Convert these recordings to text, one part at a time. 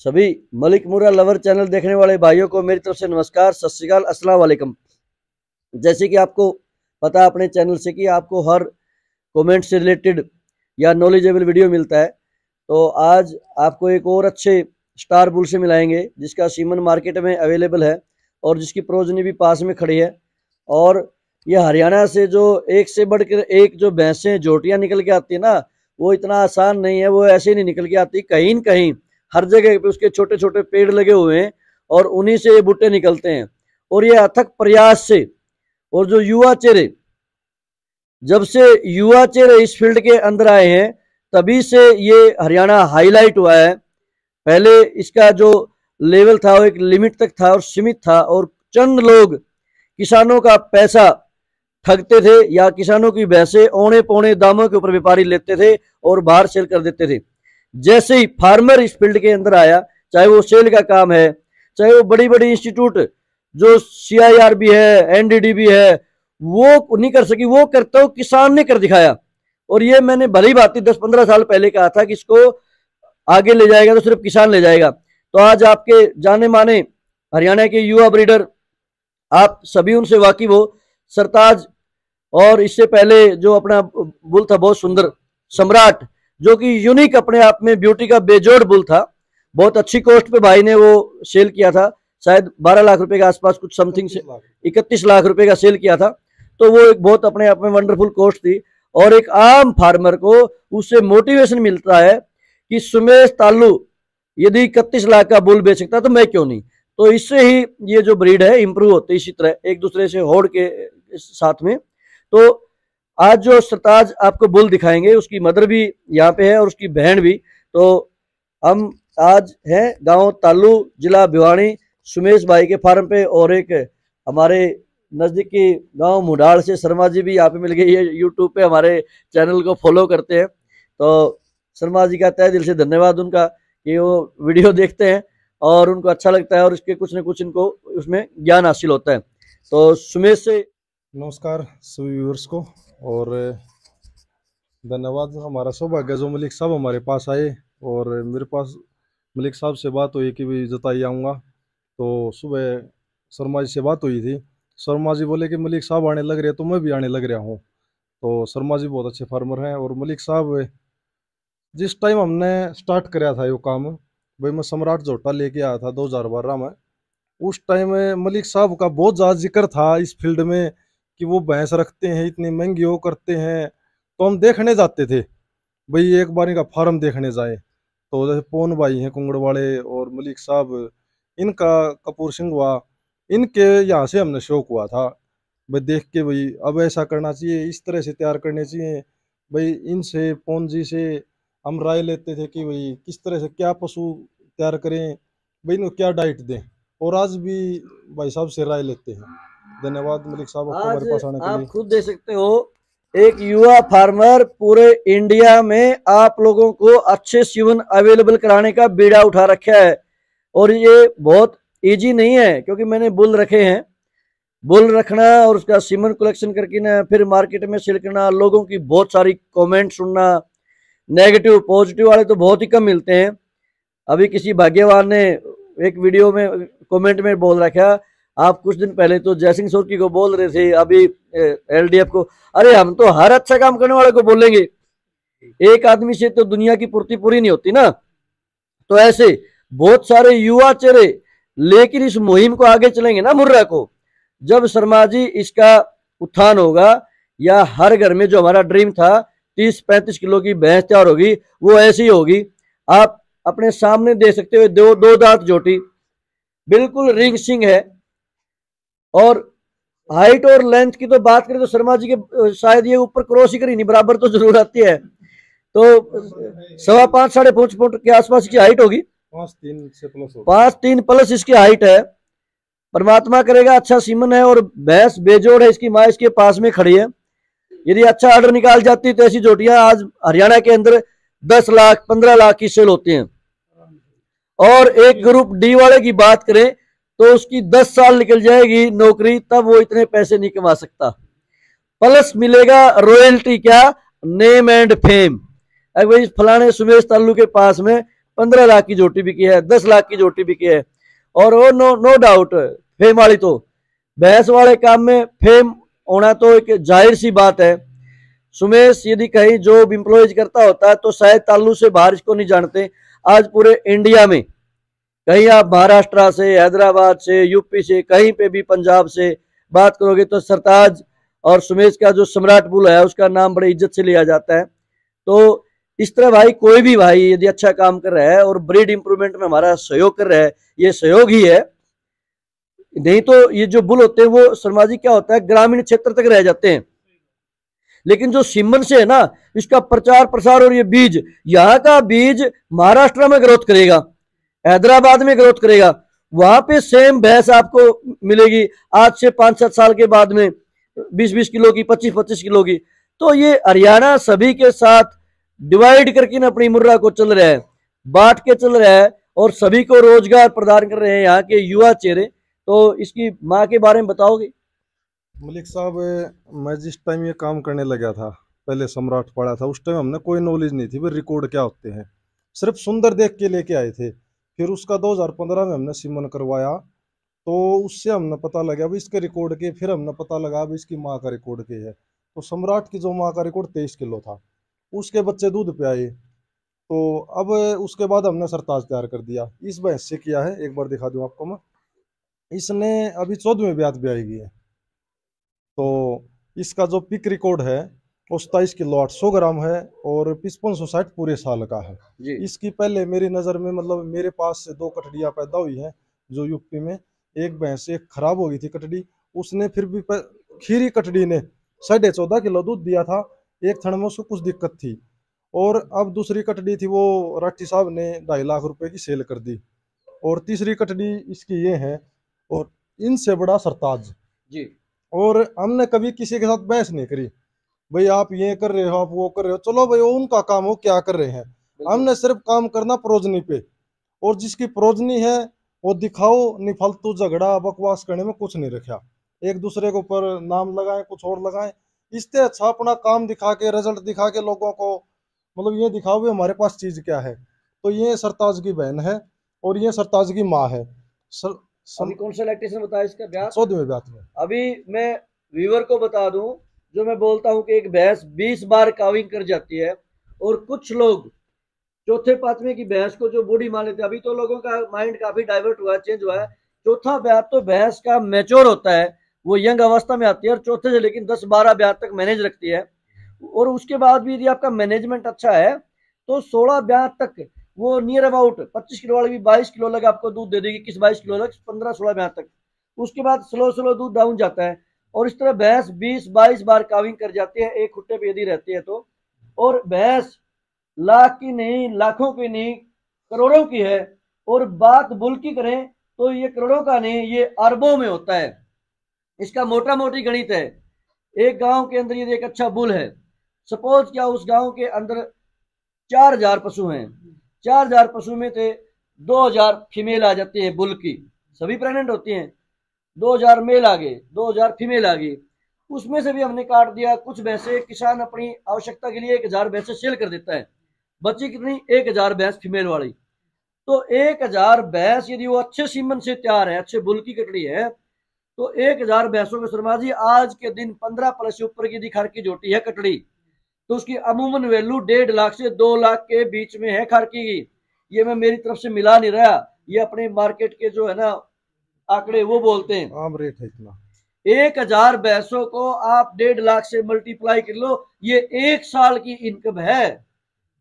सभी मलिक मुर्रा lover channel देखने वाले भाइयों को मेरी तरफ से नमस्कार, सत श्री अकाल, अस्सलाम वालेकुम। जैसे कि आपको पता अपने चैनल से कि आपको हर कमेंट से रिलेटेड या नॉलेजेबल वीडियो मिलता है, तो आज आपको एक और अच्छे स्टार बुल से मिलाएंगे जिसका सीमन मार्केट में अवेलेबल है और जिसकी प्रोजनी भी पास में खड़ी है। और ये हरियाणा से जो एक से बढ़कर एक जो भैंसें जोटियाँ निकल के आती है ना, वो इतना आसान नहीं है, वो ऐसे नहीं निकल के आती। कहीं न कहीं हर जगह पे उसके छोटे छोटे पेड़ लगे हुए हैं और उन्हीं से ये बूटे निकलते हैं। और ये अथक प्रयास से और जो युवा चेहरे, जब से युवा चेहरे इस फील्ड के अंदर आए हैं तभी से ये हरियाणा हाईलाइट हुआ है। पहले इसका जो लेवल था वो एक लिमिट तक था और सीमित था, और चंद लोग किसानों का पैसा ठगते थे या किसानों की भैंसे औने पौने दामों के ऊपर व्यापारी लेते थे और बाहर सेल कर देते थे। जैसे ही फार्मर इस फील्ड के अंदर आया, चाहे वो सेल का काम है, चाहे वो बड़ी बड़ी इंस्टीट्यूट जो CIR भी है, NDD भी है, वो नहीं कर सकी, वो करता हूँ किसान ने कर दिखाया। और ये मैंने भली भांति 10-15 साल पहले कहा था कि इसको आगे ले जाएगा तो सिर्फ किसान ले जाएगा। तो आज आपके जाने माने हरियाणा के युवा ब्रीडर, आप सभी उनसे वाकिफ हो, सरताज, और इससे पहले जो अपना बुल था बहुत सुंदर सम्राट, जो कि यूनिक अपने आप में ब्यूटी का बेजोड़ बुल था। बहुत अच्छी कॉस्ट पे भाई ने वो सेल किया था, शायद 12 लाख रुपए के आसपास कुछ समथिंग से 31 लाख रुपए का सेल किया था। तो वो एक बहुत अपने आप में वंडरफुल कॉस्ट थी। और एक आम फार्मर को उससे मोटिवेशन मिलता है कि सुमेश तालू यदि 31 लाख का बुल बेच सकता तो मैं क्यों नहीं। तो इससे ही ये जो ब्रीड है इंप्रूव होती है, इसी तरह एक दूसरे से होड़ के साथ में। तो आज जो सरताज आपको बुल दिखाएंगे उसकी मदर भी यहाँ पे है और उसकी बहन भी। तो हम आज हैं गांव तालू, जिला भिवानी, सुमेश भाई के फार्म पे। और एक हमारे नजदीकी गांव मुडाल से शर्मा जी भी यहाँ पे मिल गए। ये यूट्यूब पे हमारे चैनल को फॉलो करते हैं, तो शर्मा जी का तहे दिल से धन्यवाद उनका कि वो वीडियो देखते हैं और उनको अच्छा लगता है और इसके कुछ न कुछ इनको उसमें ज्ञान हासिल होता है। तो सुमेश से नमस्कार सभी व्यूअर्स को और धन्यवाद। हमारा सौभाग्य जो मलिक साहब हमारे पास आए और मेरे पास मलिक साहब से बात हुई कि भी जताई आऊँगा। तो सुबह शर्मा जी से बात हुई थी, शर्मा जी बोले कि मलिक साहब आने लग रहे हैं तो मैं भी आने लग रहा हूँ। तो शर्मा जी बहुत अच्छे फार्मर हैं और मलिक साहब जिस टाइम हमने स्टार्ट कराया था ये काम, भाई मैं सम्राट जोटा लेके आया था 2012 में। उस टाइम मलिक साहब का बहुत ज़्यादा जिक्र था इस फील्ड में कि वो भैंस रखते हैं, इतनी महंगी वो करते हैं। तो हम देखने जाते थे, भाई एक बार इनका फार्म देखने जाए। तो जैसे पवन भाई हैं कुंगड़ वाले और मलिक साहब, इनका कपूर सिंह हुआ, इनके यहाँ से हमने शौक हुआ था भाई देख के, भाई अब ऐसा करना चाहिए, इस तरह से तैयार करने चाहिए। भाई इनसे पवन जी से हम राय लेते थे कि भाई किस तरह से क्या पशु तैयार करें, भाई इनको क्या डाइट दें, और आज भी भाई साहब से राय लेते हैं। धन्यवाद मलिक साहब आपको हमारे पास आने के लिए। आप खुद देख सकते हो, एक युवा फार्मर पूरे इंडिया में आप लोगों को अच्छे सीमन अवेलेबल कराने का बीड़ा उठा रखा है। और ये बहुत इजी नहीं है, क्योंकि मैंने बुल रखे हैं। बुल रखना और उसका सीमन कलेक्शन करके ना फिर मार्केट में सेल करना, लोगों की बहुत सारी कमेंट सुनना, नेगेटिव पॉजिटिव वाले तो बहुत ही कम मिलते हैं। अभी किसी भाग्यवान ने एक वीडियो में कमेंट में बोल रखा, आप कुछ दिन पहले तो जयसिंह सोरकी को बोल रहे थे, अभी LDF को। अरे हम तो हर अच्छा काम करने वाले को बोलेंगे, एक आदमी से तो दुनिया की पूर्ति पूरी नहीं होती ना। तो ऐसे बहुत सारे युवा चेहरे लेकिन इस मुहिम को आगे चलेंगे ना मुर्रा को, जब शर्मा जी इसका उत्थान होगा, या हर घर में जो हमारा ड्रीम था 30-35 किलो की भैंस तैयार होगी, वो ऐसी होगी। आप अपने सामने देख सकते हो, दो दांत जोटी, बिल्कुल रिंग सिंग है। और हाइट और लेंथ की तो बात करें तो शर्मा जी के शायद ये ऊपर क्रॉस ही करी नहीं, बराबर तो जरूर आती है। तो 5.25-5.5 फुट के आसपास की हाइट होगी, 5.3 प्लस इसकी हाइट है। परमात्मा करेगा अच्छा सीमन है और भैंस बेजोड़ है, इसकी माँ इसके पास में खड़ी है। यदि अच्छा ऑर्डर निकाल जाती तो ऐसी जोटियां आज हरियाणा के अंदर 10 लाख 15 लाख की सेल होती हैं। और एक ग्रुप D वाले की बात करें तो उसकी 10 साल निकल जाएगी नौकरी, तब वो इतने पैसे नहीं कमा सकता। प्लस मिलेगा रॉयल्टी, क्या नेम एंड फेम। अगर फलाने सुमेश तालू के पास में 15 लाख की जोटी बिकी है, 10 लाख की जोटी बिकी है। और वो नो डाउट फेम वाली तो भैंस वाले काम में फेम होना तो एक जाहिर सी बात है। सुमेश यदि कहीं जॉब इंप्लॉयज करता होता है तो शायद ताल्लु से बाहर इसको नहीं जानते। आज पूरे इंडिया में कहीं आप महाराष्ट्र से, हैदराबाद से, यूपी से, कहीं पे भी पंजाब से बात करोगे तो सरताज और सुमेश का जो सम्राट बुल है उसका नाम बड़े इज्जत से लिया जाता है। तो इस तरह भाई कोई भी भाई यदि अच्छा काम कर रहा है और ब्रीड इंप्रूवमेंट में हमारा सहयोग कर रहा है, ये सहयोग ही है। नहीं तो ये जो बुल होते हैं वो शर्मा जी क्या होता है, ग्रामीण क्षेत्र तक रह जाते हैं। लेकिन जो सीमन से है ना, इसका प्रचार प्रसार और ये बीज, यहाँ का बीज महाराष्ट्र में ग्रोथ करेगा, हैदराबाद में ग्रोथ करेगा, वहां पे सेम भैंस आपको मिलेगी आज से 5-7 साल के बाद में 20-20 किलो की, 25-25 किलो की। तो ये हरियाणा सभी के साथ डिवाइड करके ना अपनी मुर्रा को चल रहा है, बांट के चल रहा है और सभी को रोजगार प्रदान कर रहे हैं यहाँ के युवा चेहरे। तो इसकी माँ के बारे में बताओगे? मलिक साहब, मैं जिस टाइम ये काम करने लगा था, पहले सम्राट पढ़ा था, उस टाइम हमने कोई नॉलेज नहीं थी भाई रिकॉर्ड क्या होते हैं, सिर्फ सुंदर देख के लेके आए थे। फिर उसका 2015 में हमने सीमन करवाया, तो उससे हमने पता लगा भाई इसके रिकॉर्ड के, फिर हमने पता लगा भाई इसकी माँ का रिकॉर्ड के है। तो सम्राट की जो माँ का रिकॉर्ड 23 किलो था, उसके बच्चे दूध पे आए। तो अब उसके बाद हमने सरताज तैयार कर दिया। इस भैंस से किया है, एक बार दिखा दूं आपको मैं। इसने अभी 14वें ब्यात भी आएगी है। तो इसका जो पिक रिकॉर्ड है वो 27 किलो 800 ग्राम है और 5560 पूरे साल का है जी। इसकी पहले मेरी नज़र में, मतलब मेरे पास से 2 कटड़ियाँ पैदा हुई हैं जो यूपी में। एक भैंस एक खराब हो गई थी कटड़ी, उसने फिर भी खीरी कटड़ी ने 14.5 किलो दूध दिया था, एक थन में उसको कुछ दिक्कत थी। और अब दूसरी कटड़ी थी वो राठी साहब ने 2.5 लाख रुपए की सेल कर दी। और तीसरी कटड़ी इसकी ये है, और इनसे बड़ा सरताज जी। और हमने कभी किसी के साथ बहस नहीं करी भाई आप ये कर रहे हो, आप वो कर रहे हो, चलो भाई वो उनका काम हो क्या कर रहे हैं। हमने सिर्फ काम करना प्रोजनी पे, और जिसकी प्रोजनी है वो दिखाओ, नहीं फालतू झगड़ा बकवास करने में कुछ नहीं रखा। एक दूसरे के ऊपर नाम लगाए, कुछ और लगाए, इससे अच्छा अपना काम दिखा के, रिजल्ट दिखा के लोगों को मतलब ये दिखाओ भी हमारे पास चीज क्या है। तो ये सरताज की बहन है और ये सरताज की माँ है। अभी कौन सा लैक्टेशन बताया इसका ब्याह? 14वें ब्यात में। अभी मैं व्यूअर को बता दूं, जो मैं बोलता हूं कि एक भैंस 20 बार काविंग कर जाती है, और कुछ लोग चौथे पांचवें की भैंस को जो बूढ़ी मान लेते हैं। अभी तो लोगों का माइंड काफी डाइवर्ट हुआ है, चेंज हुआ है। चौथा ब्याह तो भैंस का मैच्योर होता है, वो यंग अवस्था में आती है, और चौथे से लेकिन 10-12 ब्याह तक मैनेज रखती है। और उसके बाद भी यदि आपका मैनेजमेंट अच्छा है तो 16 ब्याह तक वो नियर अबाउट 25 किलो वाली भी 22 किलो लग आपको दूध दे देगी, किस 22 किलो लग 15-16 ब्याह तक। उसके बाद स्लो स्लो दूध डाउन जाता है, और इस तरह भैंस 20-22 बार काविंग कर जाती है एक खुट्टे पे यदि रहती है तो। और भैंस लाख की नहीं, लाखों की नहीं, करोड़ों की है। और बात बुल की करें तो ये करोड़ों का नहीं, ये अरबों में होता है। इसका मोटा मोटी गणित है, एक गांव के अंदर यदि एक अच्छा बुल है, सपोज क्या उस गांव के अंदर 4000 पशु हैं, 4000 पशु में से 2000 फीमेल आ जाती है बुल की, सभी प्रेग्नेंट होती हैं, 2000 मेल आ गए, 2000 फीमेल आ गई। उसमें से भी हमने काट दिया कुछ भैंसे, किसान अपनी आवश्यकता के लिए 1000 भैंसे सेल कर देता है, बची कितनी 1000 भैंस फीमेल वाली। तो 1000 भैंस यदि वो अच्छे सीमन से तैयार है, अच्छे बुल की कटड़ी है, तो 1000 भैंसों में शर्मा जी आज के दिन 15 प्लस से ऊपर की यदि खर की जोटी है कटड़ी, तो उसकी अमूमन वैल्यू 1.5 लाख से 2 लाख के बीच में है खारकी की। ये मैं मेरी तरफ से मिला नहीं रहा, ये अपने मार्केट के जो है ना आंकड़े वो बोलते हैं, आम रेट है इतना। 1000 भैंसों को आप 1.5 लाख से मल्टीप्लाई कर लो, ये 1 साल की इनकम है।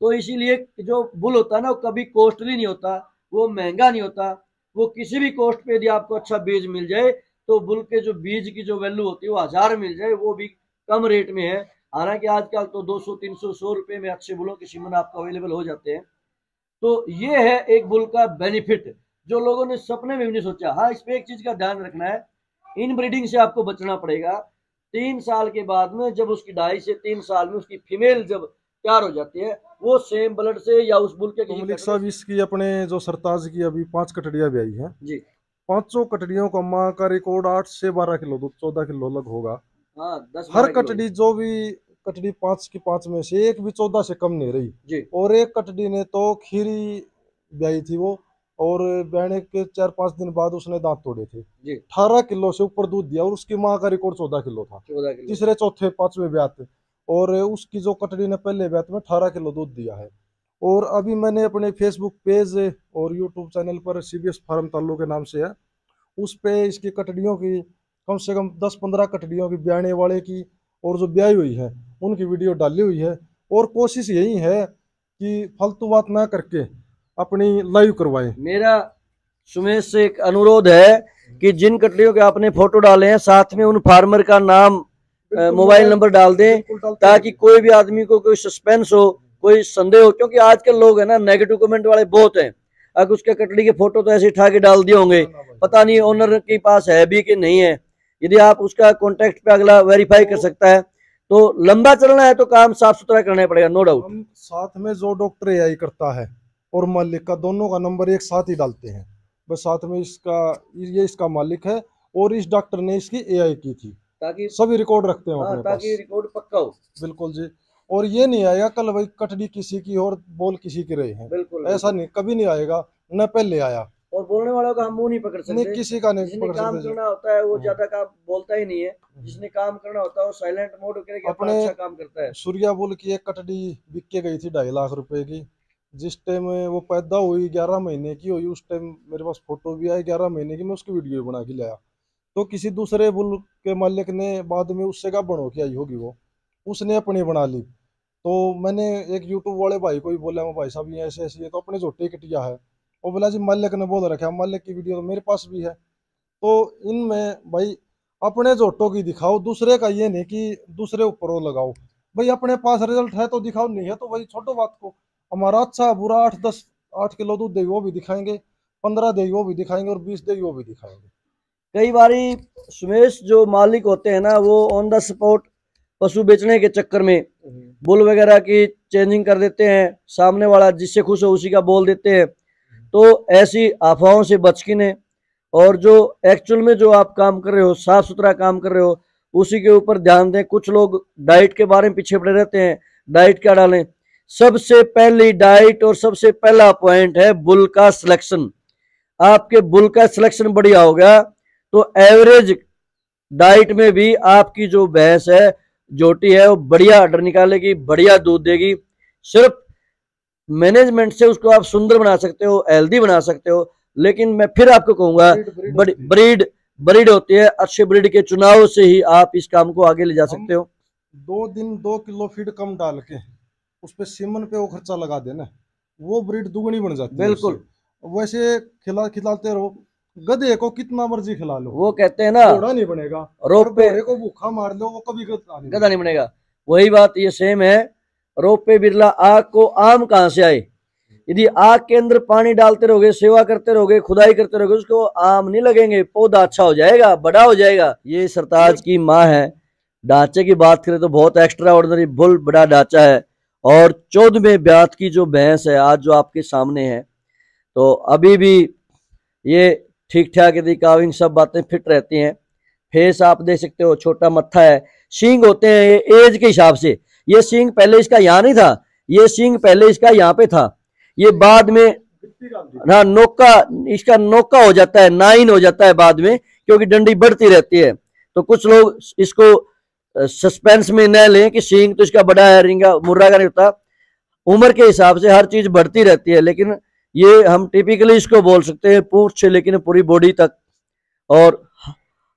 तो इसीलिए जो बुल होता है ना, वो कभी कॉस्टली नहीं होता, वो महंगा नहीं होता। वो किसी भी कॉस्ट पे यदि आपको अच्छा बीज मिल जाए तो बुल के जो बीज की जो वैल्यू होती है वो 1000 मिल जाए, वो भी कम रेट में है। हालांकि आजकल तो 200-300-100 रुपए में अच्छे बुलों के सीमन आपको अवेलेबल हो जाते हैं। तो ये है एक बुल का बेनिफिट जो लोगों ने सपने में भी नहीं सोचा। हाँ, इस पे एक चीज का ध्यान रखना है, इन ब्रीडिंग से आपको बचना पड़ेगा। 3 साल के बाद में जब उसकी 2.5 से 3 साल में उसकी फीमेल जब तैयार हो जाती है, वो सेम ब्लड से या उस बुल के तो मलिक साहब, इसकी अपने जो सरताज की अभी 5 कटड़ियां भी आई हैं जी। 5 कटड़ियों का माँ का रिकॉर्ड 8 से 12 किलो दूध, 14 किलो लग होगा। हाँ, 10 हर 12 किलो कटड़ी जो भी कटड़ी 5 की 5 में से एक भी 14 से कम नहीं रही जी। और एक कटड़ी ने तो खीरी ब्याई थी वो, और ब्याने के 4-5 दिन बाद उसने दांत तोड़े थे जी। 18 किलो से ऊपर दूध दिया, और उसकी माँ का रिकॉर्ड 14 किलो था 14 किलो। तीसरे चौथे पांचवें ब्यात, और उसकी जो कटड़ी ने पहले ब्यात में 18 किलो दूध दिया है। और अभी मैंने अपने फेसबुक पेज और यूट्यूब चैनल पर CBS फार्म ताल्लु के नाम से है, उस पे इसकी कटड़ियों की कम से कम 10-15 कटड़ियों की ब्याने वाले की और जो ब्याई हुई है उनकी वीडियो डाली हुई है। और कोशिश यही है कि फालतू बात ना करके अपनी लाइव करवाएं। मेरा सुमेश से एक अनुरोध है कि जिन कटड़ियों के आपने फोटो डाले हैं साथ में उन फार्मर का नाम, मोबाइल नंबर डाल दें, ताकि कोई भी आदमी को कोई सस्पेंस हो, कोई संदेह हो, क्योंकि आजकल लोग है ना नेगेटिव कमेंट वाले बहुत हैं। अगर उसके कटड़ी के फोटो तो ऐसे उठा के डाल दिए होंगे, पता नहीं ओनर के पास है भी कि नहीं है। यदि आप उसका कॉन्टेक्ट पे अगला वेरीफाई कर सकता है, तो लंबा चलना है तो काम साफ सुथरा करना पड़ेगा, नो डाउट। हम साथ में जो डॉक्टर AI करता है और मालिक का दोनों का नंबर एक साथ ही डालते हैं, बस साथ में इसका, ये इसका मालिक है और इस डॉक्टर ने इसकी AI की थी, ताकि सभी रिकॉर्ड रखते हैं अपने ताकि पास। रिकॉर्ड पक्का हो। बिल्कुल जी। और ये नहीं आएगा कल भाई कटड़ी किसी की और बोल किसी की रहे हैं, बिल्कुल ऐसा नहीं, कभी नहीं आएगा, न पहले आया। और बोलने वालों का हम मुंह नहीं पकड़ नहीं, सकते, किसी का नहीं जिसने पकड़ काम सकते। करना होता है वो ज्यादा काम बोलता ही नहीं है, जिसने काम करना होता है वो साइलेंट मोड करके अपना अपने अच्छा काम करता है। सूर्या बुल की एक कटड़ी बिक के गई थी 2.5 लाख रुपए की, जिस टाइम वो पैदा हुई 11 महीने की हुई, उस टाइम मेरे पास फोटो भी आई 11 महीने की, मैं उसकी वीडियो बना के लाया। तो किसी दूसरे बुल के मालिक ने बाद में उससे गाभण होके आई होगी वो, उसने अपनी बना ली। तो मैंने एक यूट्यूब वाले भाई को भी बोला, मैं भाई साहब ये ऐसे ऐसे है, तो अपने झोटे कटिया है, वो बोला जी मालिक ने बोल रखा, मालिक की वीडियो तो मेरे पास भी है। तो इनमें भाई अपने जोटों की दिखाओ, दूसरे का ये नहीं कि दूसरे ऊपर वो लगाओ। भाई अपने पास रिजल्ट है तो दिखाओ, नहीं है तो भाई छोटो बात को। हमारा अच्छा बुरा 8 किलो दूध देगी वो भी दिखाएंगे, 15 देगी वो भी दिखाएंगे, और 20 देगी वो भी दिखाएंगे। कई बारी सुमेश जो मालिक होते हैं ना, वो ऑन द स्पॉट पशु बेचने के चक्कर में बुल वगैरह की चेंजिंग कर देते हैं, सामने वाला जिससे खुश हो उसी का बोल देते हैं। तो ऐसी अफवाहों से बच किने, और जो एक्चुअल में जो आप काम कर रहे हो, साफ सुथरा काम कर रहे हो, उसी के ऊपर ध्यान दें। कुछ लोग डाइट के बारे में पीछे पड़े रहते हैं, डाइट क्या डालें। सबसे पहली डाइट और सबसे पहला पॉइंट है बुल का सिलेक्शन। आपके बुल का सिलेक्शन बढ़िया हो गया तो एवरेज डाइट में भी आपकी जो भैंस है, जोटी है, वो बढ़िया ऑर्डर निकालेगी, बढ़िया दूध देगी। सिर्फ मैनेजमेंट से उसको आप सुंदर बना सकते हो, हेल्दी बना सकते हो। लेकिन मैं फिर आपको कहूंगा ब्रीड होती है, अच्छे ब्रीड के चुनाव से ही आप इस काम को आगे ले जा सकते हो। 2 दिन 2 किलो फीड कम डाल के उस पे सीमन पे वो खर्चा लगा देना, वो ब्रीड दुगनी बन जाती है। बिल्कुल। वैसे खिलाते रहो, गधे को कितना मर्जी खिला लो, वो कहते हैं ना, घोड़ा नहीं बनेगा। रोप पे घोड़े को भूखा मार लो, वो कभी गधा नहीं बनेगा। वही बात ये सेम है, रोप पे बिरला, आग को आम कहां से आए। यदि आग के अंदर पानी डालते रहोगे, सेवा करते रहोगे, खुदाई करते रहोगे, उसको आम नहीं लगेंगे, पौधा अच्छा हो जाएगा, बड़ा हो जाएगा। ये सरताज की माँ है। ढांचे की बात करें तो बहुत एक्स्ट्रा ऑर्डिनरी बुल बड़ा ढांचा है, और 14वें ब्यात की जो भैंस है आज जो आपके सामने है, तो अभी भी ये ठीक ठाक यदि काविंग सब बातें फिट रहती हैं। फेस आप देख सकते हो, छोटा मत्था है, सींग होते हैं ये एज के हिसाब से। ये सींग पहले इसका यहाँ नहीं था, ये सींग पहले इसका यहाँ पे था, ये बाद में हाँ नोका, इसका नोका हो जाता है, 9 हो जाता है बाद में, क्योंकि डंडी बढ़ती रहती है। तो कुछ लोग इसको सस्पेंस में न लें कि सींग तो इसका बड़ा है, रिंगा मुर्रा का नहीं होता। उम्र के हिसाब से हर चीज बढ़ती रहती है, लेकिन ये हम टिपिकली इसको बोल सकते हैं पूंछ से लेकिन पूरी बॉडी तक। और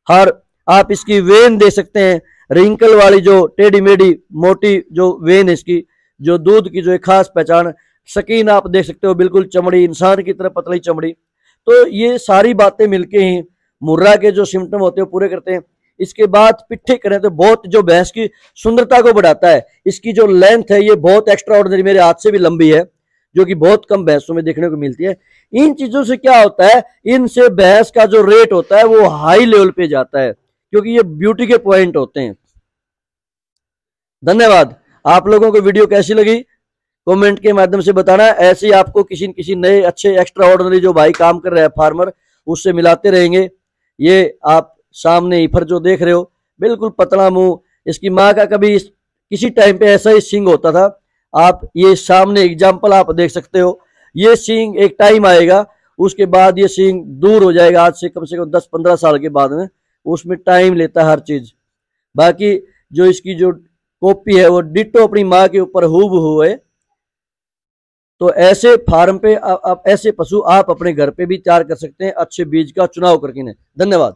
हर आप इसकी वेन दे सकते हैं, रिंकल वाली जो टेढ़ी मेढ़ी मोटी जो वेन है इसकी, जो दूध की जो एक खास पहचान। शकीन आप देख सकते हो, बिल्कुल चमड़ी इंसान की तरह पतली चमड़ी। तो ये सारी बातें मिलके ही मुर्रा के जो सिम्टम होते हैं पूरे करते हैं। इसके बाद पिट्ठे करें तो बहुत जो भैंस की सुंदरता को बढ़ाता है, इसकी जो लेंथ है ये बहुत एक्स्ट्रा ऑर्डिनरी, मेरे हाथ से भी लंबी है, जो कि बहुत कम भैंसों में देखने को मिलती है। इन चीजों से क्या होता है, इनसे भैंस का जो रेट होता है वो हाई लेवल पे जाता है, क्योंकि ये ब्यूटी के पॉइंट होते हैं। धन्यवाद। आप लोगों को वीडियो कैसी लगी कमेंट के माध्यम से बताना। ऐसे ही आपको किसी न किसी नए अच्छे एक्स्ट्रा ऑर्डिनरी जो भाई काम कर रहे हैं फार्मर, उससे मिलाते रहेंगे। ये आप सामने ईफर जो देख रहे हो, बिल्कुल पतला मुंह, इसकी माँ का कभी किसी टाइम पे ऐसा ही सिंग होता था। आप ये सामने एग्जाम्पल आप देख सकते हो, ये सींग एक टाइम आएगा, उसके बाद ये सींग दूर हो जाएगा, आज से कम 10-15 साल के बाद में। उसमें टाइम लेता है हर चीज। बाकी जो इसकी जो कॉपी है वो डिट्टो अपनी माँ के ऊपर हूबहू है। तो ऐसे फार्म पे ऐसे पशु आप अपने घर पे भी तैयार कर सकते हैं, अच्छे बीज का चुनाव करके। धन्यवाद।